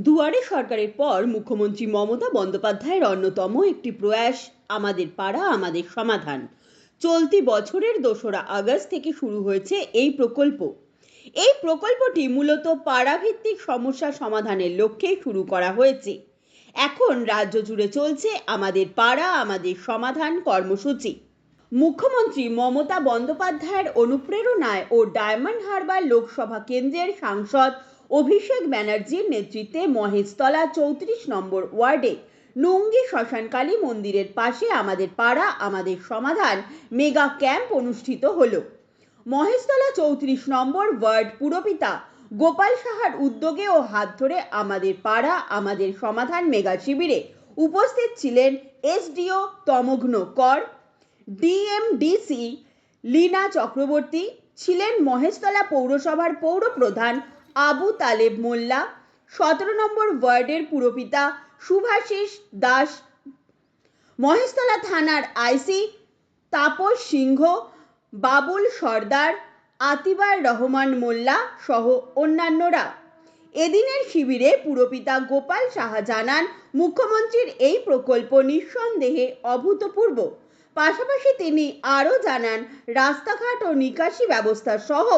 দুয়ারে সরকারের পর মুখ্যমন্ত্রী মমতা বন্দ্যোপাধ্যায়ের অন্যতম একটি প্রয়াস আমাদের পাড়া আমাদের সমাধান। চলতি বছরের 2রা আগস্ট থেকে শুরু হয়েছে এই প্রকল্প। এই প্রকল্পটি মূলত পাড়াভিত্তিক সমস্যা সমাধানের লক্ষ্যে শুরু করা হয়েছে। এখন রাজ্য জুড়ে চলছে আমাদের পাড়া আমাদের সমাধান কর্মসূচি। মুখ্যমন্ত্রী মমতা বন্দ্যোপাধ্যায়ের অনুপ্রেরণায় ও ডায়মন্ড হারবার লোকসভা কেন্দ্রের সাংসদ অভিষেক ব্যানার্জির নেতৃত্বে মহেশতলা 34 নম্বর ওয়ার্ডে নুঙ্গি শ্মশানকালী মন্দিরের পাশে আমাদের পাড়া আমাদের সমাধান মেগা ক্যাম্প অনুষ্ঠিত হলো। মহেশতলা 34 নম্বর ওয়ার্ড পুরপিতা গোপাল সাহার উদ্যোগে ও হাত ধরে আমাদের পাড়া আমাদের সমাধান মেগা শিবিরে উপস্থিত ছিলেন এসডিও তমঘ্ন কর, ডিএমডিসি লীনা চক্রবর্তী, ছিলেন মহেশতলা পৌরসভার পৌরপ্রধান আবু তালেব মোল্লা, 17 নম্বর ওয়ার্ডের পুরপিতা শুভাশিস দাস, মহেশতলা থানার আইসি তাপস সিংহ, বাবুল সর্দার, আতিবার রহমান মোল্লা সহ অন্যান্যরা। এদিনের শিবিরে পুরপিতা গোপাল সাহা জানান, মুখ্যমন্ত্রীর এই প্রকল্প নিঃসন্দেহে অভূতপূর্ব। পাশাপাশি তিনি আরও জানান, রাস্তাঘাট ও নিকাশি ব্যবস্থা সহ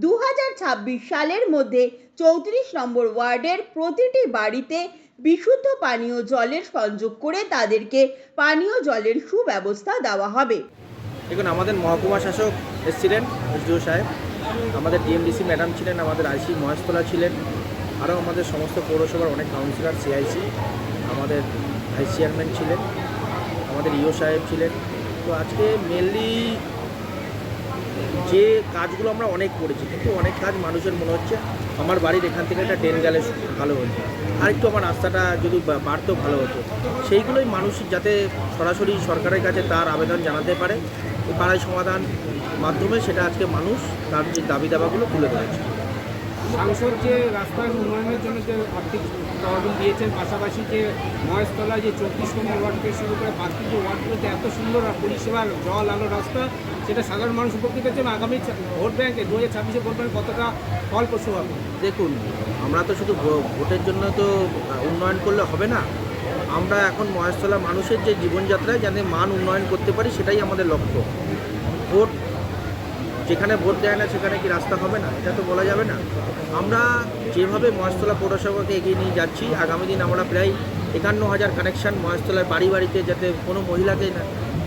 2026 সালের মধ্যে 34 নম্বর ওয়ার্ডের প্রতিটি বাড়িতে বিশুদ্ধ পানীয় জলের সংযোগ করে তাদেরকে পানীয় জলের সুব্যবস্থা দেওয়া হবে। দেখুন, আমাদের মহকুমা শাসক এসেছিলেন, এসডিও সাহেব, আমাদের ডিএমডিসি ম্যাডাম ছিলেন, আমাদের আইসি মহেশতলা ছিলেন, আরও আমাদের সমস্ত পৌরসভার অনেক কাউন্সিলর, সিআইসি, আমাদের ভাইস চেয়ারম্যান ছিলেন, আমাদের ইও সাহেব ছিলেন। তো আজকে মেনলি যে কাজগুলো আমরা অনেক করেছি, কিন্তু অনেক কাজ মানুষের মনে হচ্ছে আমার বাড়ির এখান থেকে একটা ট্রেন গেলে ভালো হতো, আরেকটু আমার রাস্তাটা যদি বাড়তেও ভালো হতো। সেইগুলোই মানুষ যাতে সরাসরি সরকারের কাছে তার আবেদন জানাতে পারে, এই পাড়ায় সমাধান মাধ্যমে সেটা আজকে মানুষ তার যে দাবি দাবাগুলো তুলে ধরেছে। সাংসদ যে রাস্তার উন্নয়নের জন্য যে আর্থিক তহবিল দিয়েছেন, পাশাপাশি যে মহেশতলায় যে 34 নম্বর ওয়ার্ড থেকে শুরু করে বাকি যে ওয়ার্ডগুলোতে এত সুন্দর পরিষেবার জল আলো রাস্তা, সেটা সাধারণ মানুষ উপকৃত হচ্ছে। আগামী ভোট ব্যাংকে 2026-এ ভোট ব্যাংকে কতটা ফলপ্রসূ হবে? দেখুন, আমরা তো শুধু ভোটের জন্য তো উন্নয়ন করলে হবে না। আমরা এখন মহেশতলা মানুষের যে জীবনযাত্রায় যাতে মান উন্নয়ন করতে পারি, সেটাই আমাদের লক্ষ্য। ভোট যেখানে ভোট দেয় না সেখানে কি রাস্তা হবে না, এটা তো বলা যাবে না। আমরা যেভাবে মহেশতলা পৌরসভাকে এগিয়ে নিয়ে যাচ্ছি, আগামী দিন আমরা প্রায় 51,000 কানেকশান মহেশতলার বাড়ি বাড়িতে, যাতে কোনো মহিলাকে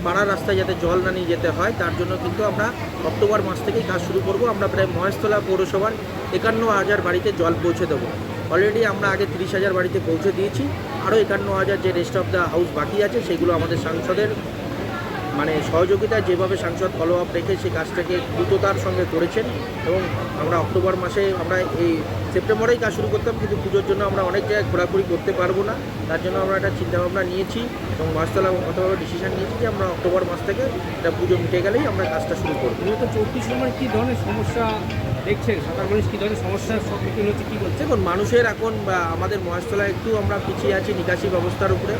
পাড়ার রাস্তায় যাতে জল না নিয়ে যেতে হয়, তার জন্য কিন্তু আমরা অক্টোবর মাস থেকেই কাজ শুরু করব। আমরা প্রায় মহেশতলা পৌরসভার 51,000 বাড়িতে জল পৌঁছে দেবো। অলরেডি আমরা আগে 30,000 বাড়িতে পৌঁছে দিয়েছি, আরও 51,000 যে রেস্ট অফ দ্য হাউস বাকি আছে, সেগুলো আমাদের সাংসদের সহযোগিতায় যেভাবে সাংসদ ফলো আপ রেখে সেই কাজটাকে দ্রুততার সঙ্গে করেছেন। এবং আমরা অক্টোবর মাসে, আমরা এই সেপ্টেম্বরেই কাজ শুরু করতাম, কিন্তু পুজোর জন্য আমরা অনেক জায়গায় ঘোরাঘুরি করতে পারবো না, তার জন্য আমরা একটা চিন্তাভাবনা নিয়েছি এবং মহেশতলা কতভাবে ডিসিশন নিয়েছি যে আমরা অক্টোবর মাস থেকে এটা পুজো মিটে গেলেই আমরা কাজটা শুরু করবো। 34 নম্বরে কী ধরনের সমস্যা দেখছেন? সাধারণ মানুষ কী ধরনের সমস্যার সম্মুখীন হচ্ছে, কী বলছে? দেখুন, মানুষের এখন আমাদের মহেশতলায় একটু আমরা পিছিয়ে আছি নিকাশি ব্যবস্থার উপরে।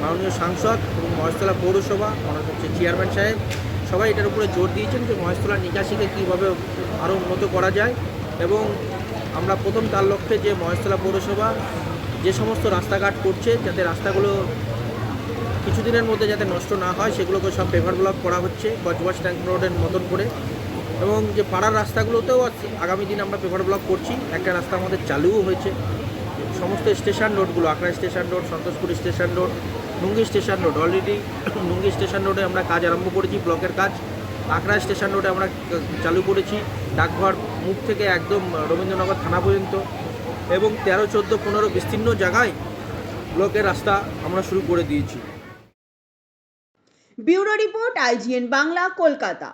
মাননীয় সাংসদ এবং মহেশতলা পৌরসভা, হচ্ছে চেয়ারম্যান সাহেব, সবাই এটার উপরে জোর দিয়েছেন যে মহেশতলার নিকাশিকে কীভাবে আরও উন্নত করা যায়। এবং আমরা প্রথম তার লক্ষ্যে যে মহেশতলা পৌরসভা যে সমস্ত রাস্তাঘাট করছে, যাতে রাস্তাগুলো কিছুদিনের মধ্যে যাতে নষ্ট না হয়, সেগুলোকে সব পেভার ব্লক করা হচ্ছে কচবাস ট্যাঙ্ক রোডের মতন করে। এবং যে পাড়ার রাস্তাগুলোতেও আগামী দিন আমরা পেভার ব্লক করছি। একটা রাস্তা আমাদের চালুও হয়েছে। সমস্ত স্টেশন রোডগুলো, Akra station road, Santoshpur station road, Nungi station road, already Nungi station রোডে আমরা কাজ আরম্ভ করেছি, ব্লকের কাজ। আকরা স্টেশন রোডে আমরা চালু করেছি, ডাকঘর মুখ থেকে একদম রবীন্দ্রনগর থানা পর্যন্ত, এবং 13, 14, 15 বিস্তীর্ণ জায়গায় ব্লকের রাস্তা আমরা শুরু করে দিয়েছি। Bureau report, IGN Bangla, Kolkata.